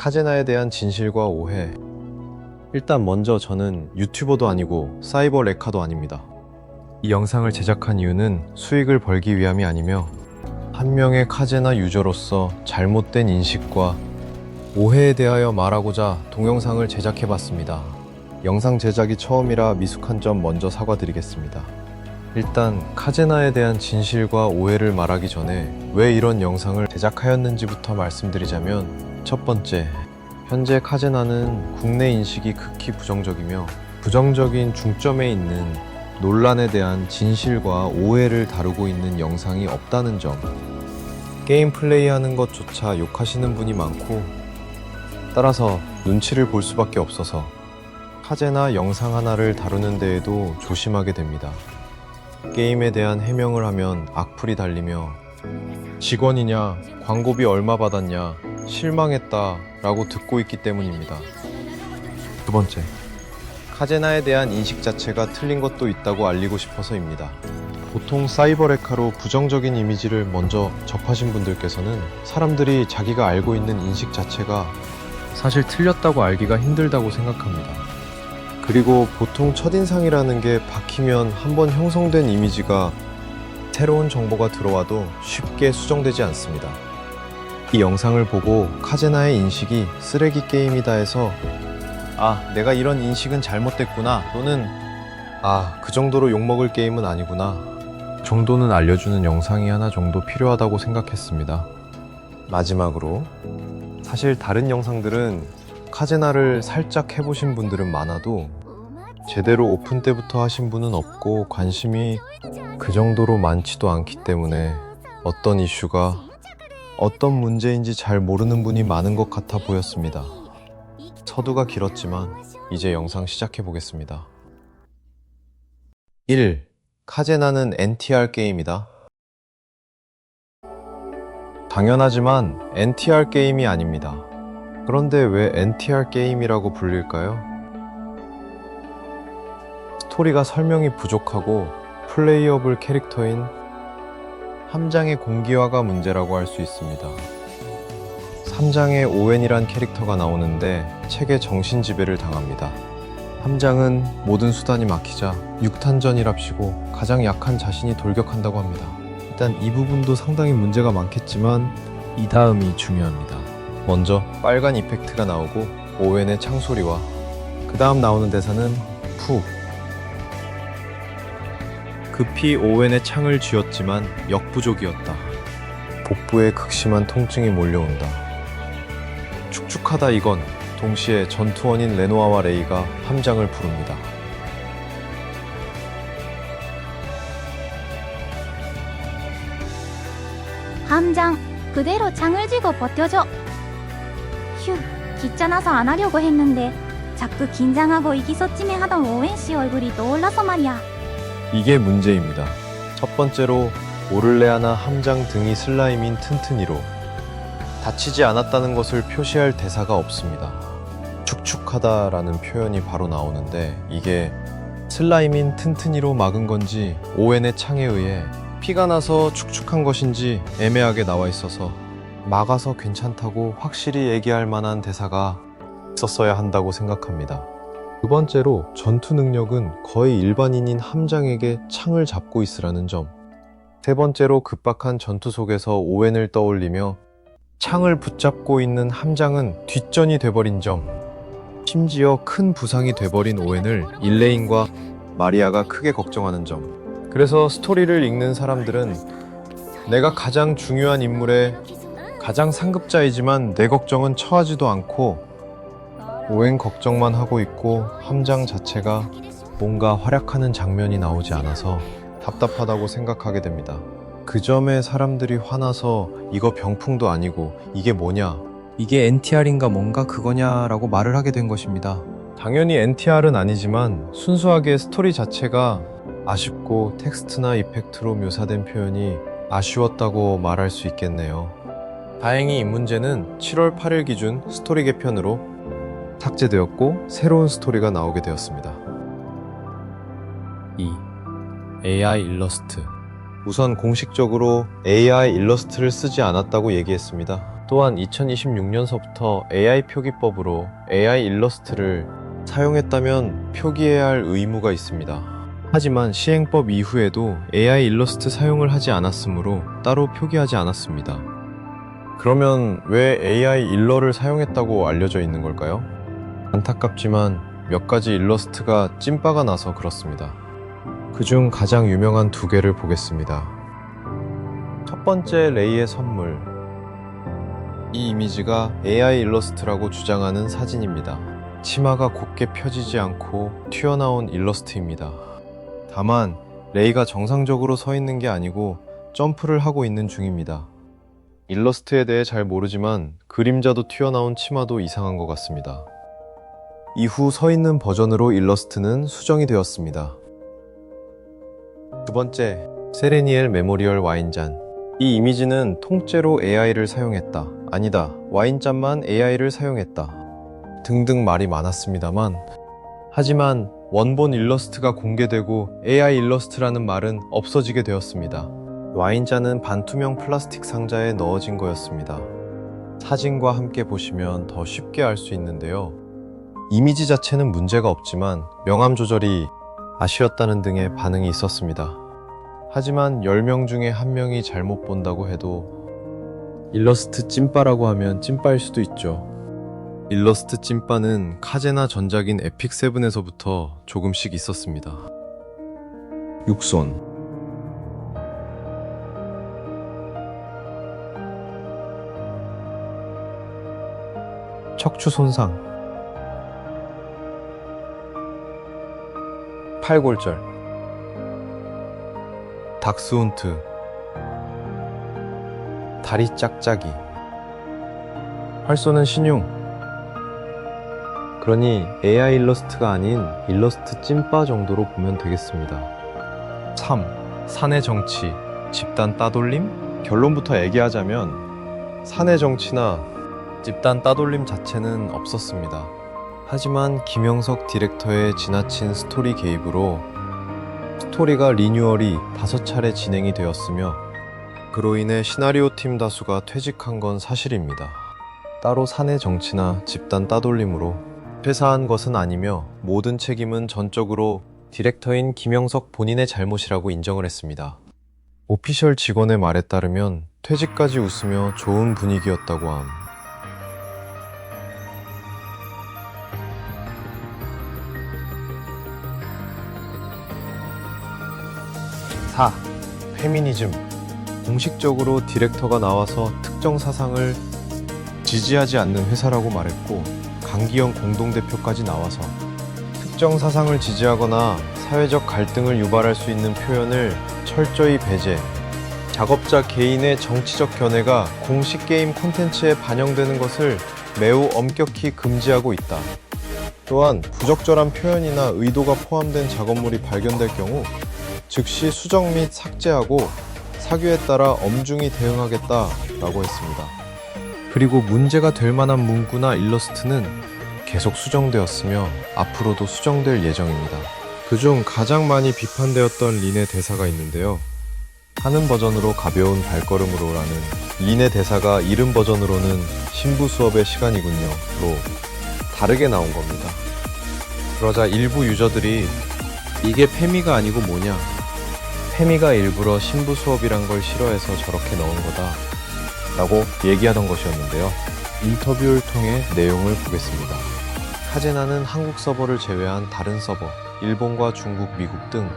카제나에 대한 진실과 오해. 일단 먼저 저는 유튜버도 아니고 사이버 레카도 아닙니다. 이 영상을 제작한 이유는 수익을 벌기 위함이 아니며 한 명의 카제나 유저로서 잘못된 인식과 오해에 대하여 말하고자 동영상을 제작해봤습니다. 영상 제작이 처음이라 미숙한 점 먼저 사과드리겠습니다. 일단 카제나에 대한 진실과 오해를 말하기 전에 왜 이런 영상을 제작하였는지부터 말씀드리자면, 첫 번째, 현재 카제나는 국내 인식이 극히 부정적이며 부정적인 중점에 있는 논란에 대한 진실과 오해를 다루고 있는 영상이 없다는 점. 게임 플레이하는 것조차 욕하시는 분이 많고, 따라서 눈치를 볼 수밖에 없어서 카제나 영상 하나를 다루는 데에도 조심하게 됩니다. 게임에 대한 해명을 하면 악플이 달리며 직원이냐, 광고비 얼마 받았냐, 실망했다 라고 듣고 있기 때문입니다. 두 번째, 카제나에 대한 인식 자체가 틀린 것도 있다고 알리고 싶어서입니다. 보통 사이버레카로 부정적인 이미지를 먼저 접하신 분들께서는 사람들이 자기가 알고 있는 인식 자체가 사실 틀렸다고 알기가 힘들다고 생각합니다. 그리고 보통 첫인상이라는 게 박히면 한번 형성된 이미지가 새로운 정보가 들어와도 쉽게 수정되지 않습니다. 이 영상을 보고 카제나의 인식이 쓰레기 게임이다 해서 내가 이런 인식은 잘못됐구나, 또는 그 정도로 욕먹을 게임은 아니구나 정도는 알려주는 영상이 하나 정도 필요하다고 생각했습니다. 마지막으로, 사실 다른 영상들은 카제나를 살짝 해보신 분들은 많아도 제대로 오픈 때부터 하신 분은 없고 관심이 그 정도로 많지도 않기 때문에 어떤 이슈가 어떤 문제인지 잘 모르는 분이 많은 것 같아 보였습니다. 서두가 길었지만 이제 영상 시작해 보겠습니다. 1. 카제나는 NTR 게임이다. 당연하지만 NTR 게임이 아닙니다. 그런데 왜 NTR 게임이라고 불릴까요? 스토리가 설명이 부족하고 플레이어블 캐릭터인 함장의 공기화가 문제라고 할 수 있습니다. 3장에 오웬이란 캐릭터가 나오는데 책의 정신지배를 당합니다. 함장은 모든 수단이 막히자 6탄전이랍시고 가장 약한 자신이 돌격한다고 합니다. 일단 이 부분도 상당히 문제가 많겠지만 이 다음이 중요합니다. 먼저 빨간 이펙트가 나오고 오웬의 창소리와 그 다음 나오는 대사는 푸. 급히 오웬의 창을 쥐었지만 역부족이었다. 복부에 극심한 통증이 몰려온다. 축축하다. 이건 동시에 전투원인 레노아와 레이가 함장을 부릅니다. 함장, 그대로 창을 쥐고 버텨줘. 휴, 귀찮아서 안 하려고 했는데 자꾸 긴장하고 이기소침해 하던 오웬 씨 얼굴이 떠올라서 말이야. 이게 문제입니다. 첫 번째로 오를레아나 함장 등이 슬라임인 튼튼이로 다치지 않았다는 것을 표시할 대사가 없습니다. 축축하다라는 표현이 바로 나오는데 이게 슬라임인 튼튼이로 막은 건지 오웬의 창에 의해 피가 나서 축축한 것인지 애매하게 나와 있어서 막아서 괜찮다고 확실히 얘기할 만한 대사가 있었어야 한다고 생각합니다. 두 번째로 전투 능력은 거의 일반인인 함장에게 창을 잡고 있으라는 점. 세 번째로 급박한 전투 속에서 오웬을 떠올리며 창을 붙잡고 있는 함장은 뒷전이 돼버린 점. 심지어 큰 부상이 돼버린 오웬을 일레인과 마리아가 크게 걱정하는 점. 그래서 스토리를 읽는 사람들은 내가 가장 중요한 인물의 가장 상급자이지만 내 걱정은 처하지도 않고 오웬 걱정만 하고 있고 함장 자체가 뭔가 활약하는 장면이 나오지 않아서 답답하다고 생각하게 됩니다. 그 점에 사람들이 화나서 이거 병풍도 아니고 이게 뭐냐, 이게 NTR인가 뭔가 그거냐 라고 말을 하게 된 것입니다. 당연히 NTR은 아니지만 순수하게 스토리 자체가 아쉽고 텍스트나 이펙트로 묘사된 표현이 아쉬웠다고 말할 수 있겠네요. 다행히 이 문제는 7월 8일 기준 스토리 개편으로 삭제되었고 새로운 스토리가 나오게 되었습니다. 2. AI 일러스트. 우선 공식적으로 AI 일러스트를 쓰지 않았다고 얘기했습니다. 또한 2026년서부터 AI 표기법으로 AI 일러스트를 사용했다면 표기해야 할 의무가 있습니다. 하지만 시행법 이후에도 AI 일러스트 사용을 하지 않았으므로 따로 표기하지 않았습니다. 그러면 왜 AI 일러를 사용했다고 알려져 있는 걸까요? 안타깝지만 몇 가지 일러스트가 찐빠가 나서 그렇습니다. 그중 가장 유명한 두 개를 보겠습니다. 첫 번째, 레이의 선물. 이 이미지가 AI 일러스트라고 주장하는 사진입니다. 치마가 곧게 펴지지 않고 튀어나온 일러스트입니다. 다만 레이가 정상적으로 서 있는 게 아니고 점프를 하고 있는 중입니다. 일러스트에 대해 잘 모르지만 그림자도 튀어나온 치마도 이상한 것 같습니다. 이후 서 있는 버전으로 일러스트는 수정이 되었습니다. 두 번째, 세레니엘 메모리얼 와인잔. 이 이미지는 통째로 AI를 사용했다. 아니다, 와인잔만 AI를 사용했다. 등등 말이 많았습니다만, 하지만 원본 일러스트가 공개되고 AI 일러스트라는 말은 없어지게 되었습니다. 와인잔은 반투명 플라스틱 상자에 넣어진 거였습니다. 사진과 함께 보시면 더 쉽게 알 수 있는데요. 이미지 자체는 문제가 없지만 명암 조절이 아쉬웠다는 등의 반응이 있었습니다. 하지만 10명 중에 1명이 잘못 본다고 해도 일러스트 찐빠라고 하면 찐빠일 수도 있죠. 일러스트 찐빠는 카제나 전작인 에픽7에서부터 조금씩 있었습니다. 육손, 척추 손상, 팔골절, 닥스훈트, 다리 짝짝이, 활 쏘는 신용. 그러니 AI 일러스트가 아닌 일러스트 찐빠 정도로 보면 되겠습니다. 3. 사내 정치, 집단 따돌림? 결론부터 얘기하자면 사내 정치나 집단 따돌림 자체는 없었습니다. 하지만 김영석 디렉터의 지나친 스토리 개입으로 스토리가 리뉴얼이 5차례 진행이 되었으며 그로 인해 시나리오 팀 다수가 퇴직한 건 사실입니다. 따로 사내 정치나 집단 따돌림으로 퇴사한 것은 아니며 모든 책임은 전적으로 디렉터인 김영석 본인의 잘못이라고 인정을 했습니다. 오피셜 직원의 말에 따르면 퇴직까지 웃으며 좋은 분위기였다고 함. 4. 페미니즘. 공식적으로 디렉터가 나와서 특정 사상을 지지하지 않는 회사라고 말했고 강기영 공동대표까지 나와서 특정 사상을 지지하거나 사회적 갈등을 유발할 수 있는 표현을 철저히 배제, 작업자 개인의 정치적 견해가 공식 게임 콘텐츠에 반영되는 것을 매우 엄격히 금지하고 있다. 또한 부적절한 표현이나 의도가 포함된 작업물이 발견될 경우 즉시 수정 및 삭제하고 사규에 따라 엄중히 대응하겠다라고 했습니다. 그리고 문제가 될 만한 문구나 일러스트는 계속 수정되었으며 앞으로도 수정될 예정입니다. 그중 가장 많이 비판되었던 린의 대사가 있는데요. 하는 버전으로 가벼운 발걸음으로라는 린의 대사가 이른 버전으로는 신부 수업의 시간이군요로 다르게 나온 겁니다. 그러자 일부 유저들이 이게 페미가 아니고 뭐냐, 페미가 일부러 신부 수업이란 걸 싫어해서 저렇게 넣은 거다 라고 얘기하던 것이었는데요. 인터뷰를 통해 내용을 보겠습니다. 카제나는 한국 서버를 제외한 다른 서버, 일본과 중국, 미국 등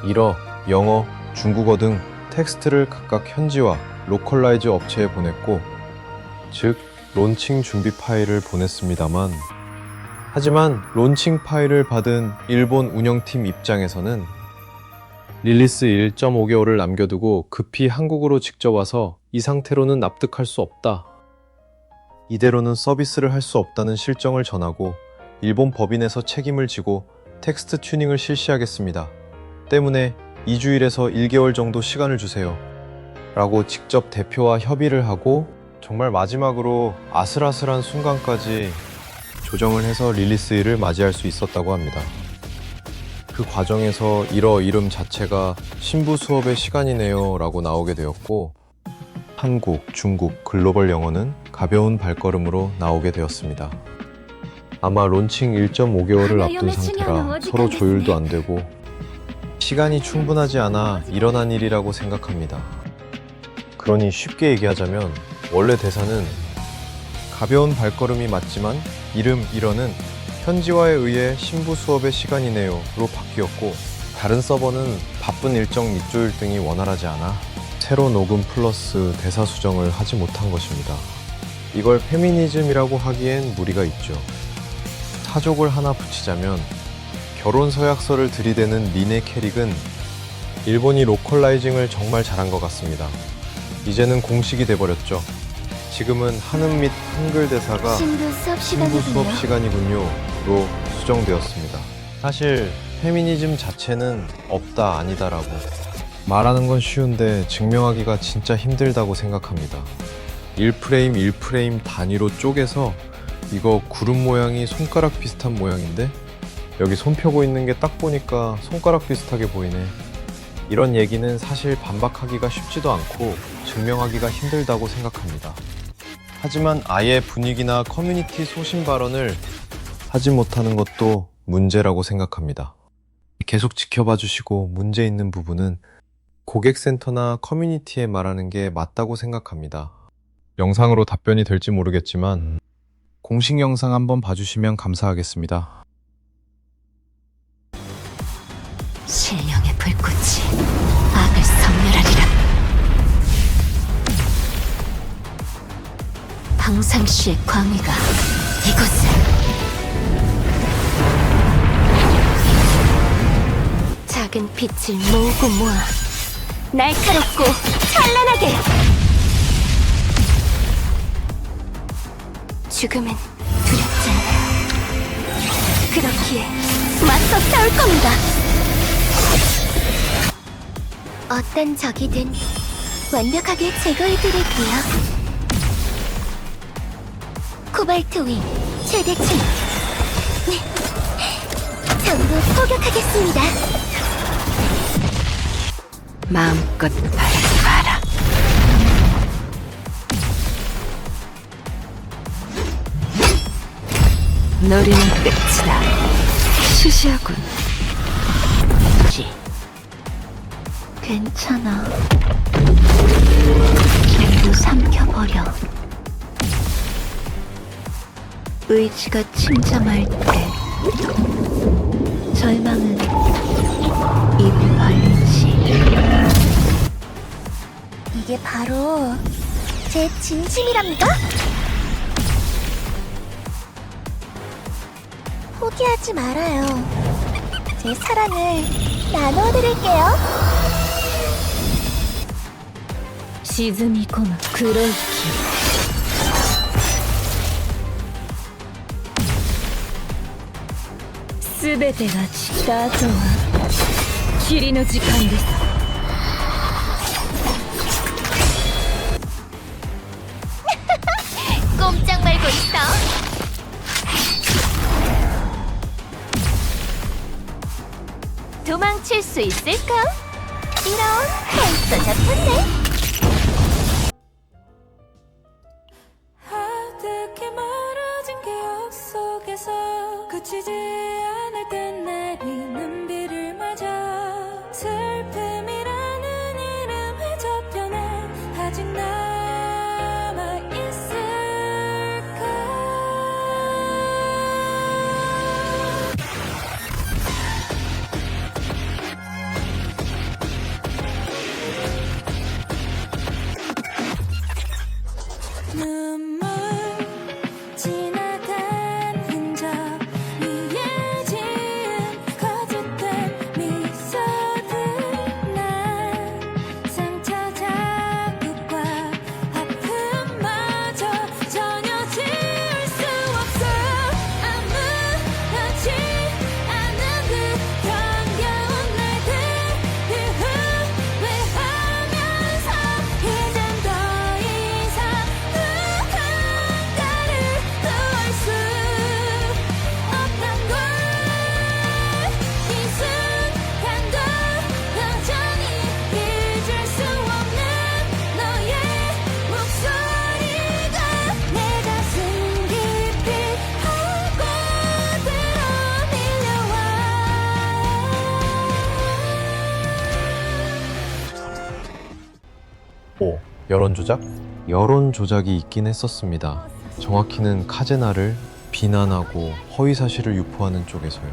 일어, 영어, 중국어 등 텍스트를 각각 현지화, 로컬라이즈 업체에 보냈고, 즉 론칭 준비 파일을 보냈습니다만, 하지만 론칭 파일을 받은 일본 운영팀 입장에서는 릴리스 1.5개월을 남겨두고 급히 한국으로 직접 와서 이 상태로는 납득할 수 없다. 이대로는 서비스를 할 수 없다는 실정을 전하고 일본 법인에서 책임을 지고 텍스트 튜닝을 실시하겠습니다. 때문에 2주일에서 1개월 정도 시간을 주세요. 라고 직접 대표와 협의를 하고 정말 마지막으로 아슬아슬한 순간까지 조정을 해서 릴리스 1을 맞이할 수 있었다고 합니다. 그 과정에서 일어 이름 자체가 신부 수업의 시간이네요 라고 나오게 되었고, 한국, 중국, 글로벌 영어는 가벼운 발걸음으로 나오게 되었습니다. 아마 론칭 1.5개월을 앞둔 상태라 서로 조율도 안 되고 시간이 충분하지 않아 일어난 일이라고 생각합니다. 그러니 쉽게 얘기하자면 원래 대사는 가벼운 발걸음이 맞지만 이름 일어는 현지화에 의해 신부 수업의 시간이네요로 바뀌었고, 다른 서버는 바쁜 일정 밑줄 등이 원활하지 않아 새로 녹음 플러스 대사 수정을 하지 못한 것입니다. 이걸 페미니즘이라고 하기엔 무리가 있죠. 사족을 하나 붙이자면 결혼 서약서를 들이대는 린의 캐릭은 일본이 로컬라이징을 정말 잘한 것 같습니다. 이제는 공식이 돼버렸죠. 지금은 한음 및 한글 대사가 신부 수업 신부 수업 시간이군요. 시간이군요로 수정되었습니다. 사실 페미니즘 자체는 없다 아니다라고 말하는 건 쉬운데 증명하기가 진짜 힘들다고 생각합니다. 1프레임 1프레임 단위로 쪼개서 이거 구름 모양이 손가락 비슷한 모양인데 여기 손 펴고 있는 게 딱 보니까 손가락 비슷하게 보이네. 이런 얘기는 사실 반박하기가 쉽지도 않고 증명하기가 힘들다고 생각합니다. 하지만 아예 분위기나 커뮤니티 소신 발언을 하지 못하는 것도 문제라고 생각합니다. 계속 지켜봐 주시고 문제 있는 부분은 고객센터나 커뮤니티에 말하는 게 맞다고 생각합니다. 영상으로 답변이 될지 모르겠지만 공식 영상 한번 봐주시면 감사하겠습니다. 신령의 불꽃이 악을 섬멸하리라. 평상시의 광위가 이곳을 작은 빛을 모으고 모아 날카롭고 찬란하게. 죽음은 두렵지 않아요. 그렇기에 맞서 싸울 겁니다. 어떤 적이든 완벽하게 제거해드릴게요. 코발트 윙 최대치 전부 포격하겠습니다. 마음껏 바라봐라. 노리는 끝이다. 시시하군. 괜찮아. 전부 삼켜버려. 의지가 침잠할 때 절망은 입을 벌리지. 이게 바로 제 진심이랍니다. 포기하지 말아요. 제 사랑을 나눠드릴게요. 沈み込む黒い霧。すべてが散った後は霧の時間です。 꼼짝 말고 있어. 도망칠 수 있을까? 이런 벌써 잡혔네. 하얗게 멀어진 기억 속에서 그치지 않을 땐 내리는 비를 맞아 슬픔이라는 이름의 저편에 아직 눈물 지나간 흔적 위에 지은 거짓된 미소들 난 상처 자국과 아픔마저 전혀 지울 수 없어 아무렇지 않은 그 정겨운 날들을 후회하면서 이젠 더 이상 여론 조작? 여론 조작이 있긴 했었습니다. 정확히는 카제나를 비난하고 허위 사실을 유포하는 쪽에서요.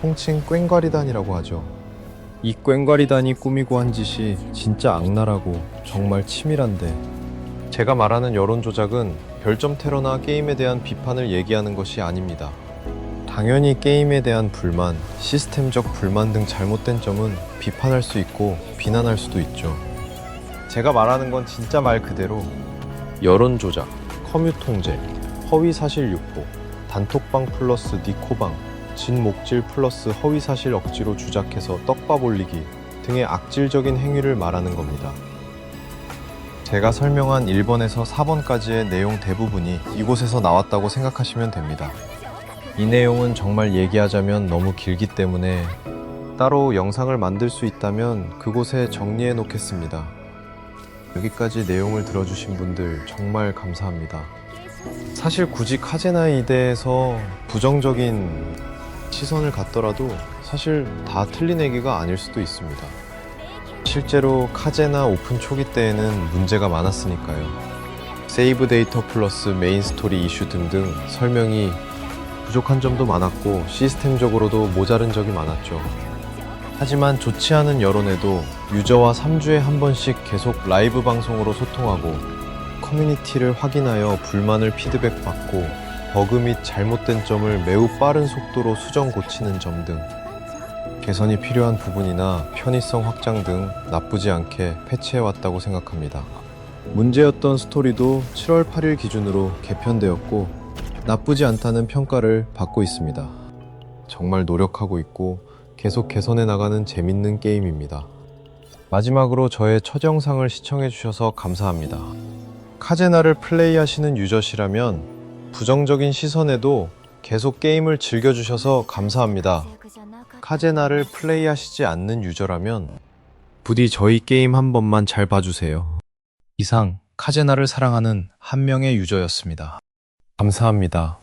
통칭 꽹과리단이라고 하죠. 이 꽹과리단이 꾸미고 한 짓이 진짜 악랄하고 정말 치밀한데, 제가 말하는 여론 조작은 별점 테러나 게임에 대한 비판을 얘기하는 것이 아닙니다. 당연히 게임에 대한 불만, 시스템적 불만 등 잘못된 점은 비판할 수 있고 비난할 수도 있죠. 제가 말하는 건 진짜 말 그대로 여론 조작, 커뮤 통제, 허위 사실 유포, 단톡방 플러스 니코방, 진목질 플러스 허위 사실 억지로 주작해서 떡밥 올리기 등의 악질적인 행위를 말하는 겁니다. 제가 설명한 1번에서 4번까지의 내용 대부분이 이곳에서 나왔다고 생각하시면 됩니다. 이 내용은 정말 얘기하자면 너무 길기 때문에 따로 영상을 만들 수 있다면 그곳에 정리해 놓겠습니다. 여기까지 내용을 들어주신 분들 정말 감사합니다. 사실 굳이 카제나에 대해서 부정적인 시선을 갖더라도 사실 다 틀린 얘기가 아닐 수도 있습니다. 실제로 카제나 오픈 초기 때에는 문제가 많았으니까요. 세이브 데이터 플러스 메인 스토리 이슈 등등 설명이 부족한 점도 많았고 시스템적으로도 모자른 적이 많았죠. 하지만 좋지 않은 여론에도 유저와 3주에 한 번씩 계속 라이브 방송으로 소통하고 커뮤니티를 확인하여 불만을 피드백받고 버그 및 잘못된 점을 매우 빠른 속도로 수정 고치는 점 등 개선이 필요한 부분이나 편의성 확장 등 나쁘지 않게 패치해왔다고 생각합니다. 문제였던 스토리도 7월 8일 기준으로 개편되었고 나쁘지 않다는 평가를 받고 있습니다. 정말 노력하고 있고 계속 개선해 나가는 재밌는 게임입니다. 마지막으로 저의 첫 영상을 시청해주셔서 감사합니다. 카제나를 플레이하시는 유저시라면 부정적인 시선에도 계속 게임을 즐겨주셔서 감사합니다. 카제나를 플레이하시지 않는 유저라면 부디 저희 게임 한 번만 잘 봐주세요. 이상 카제나를 사랑하는 한 명의 유저였습니다. 감사합니다.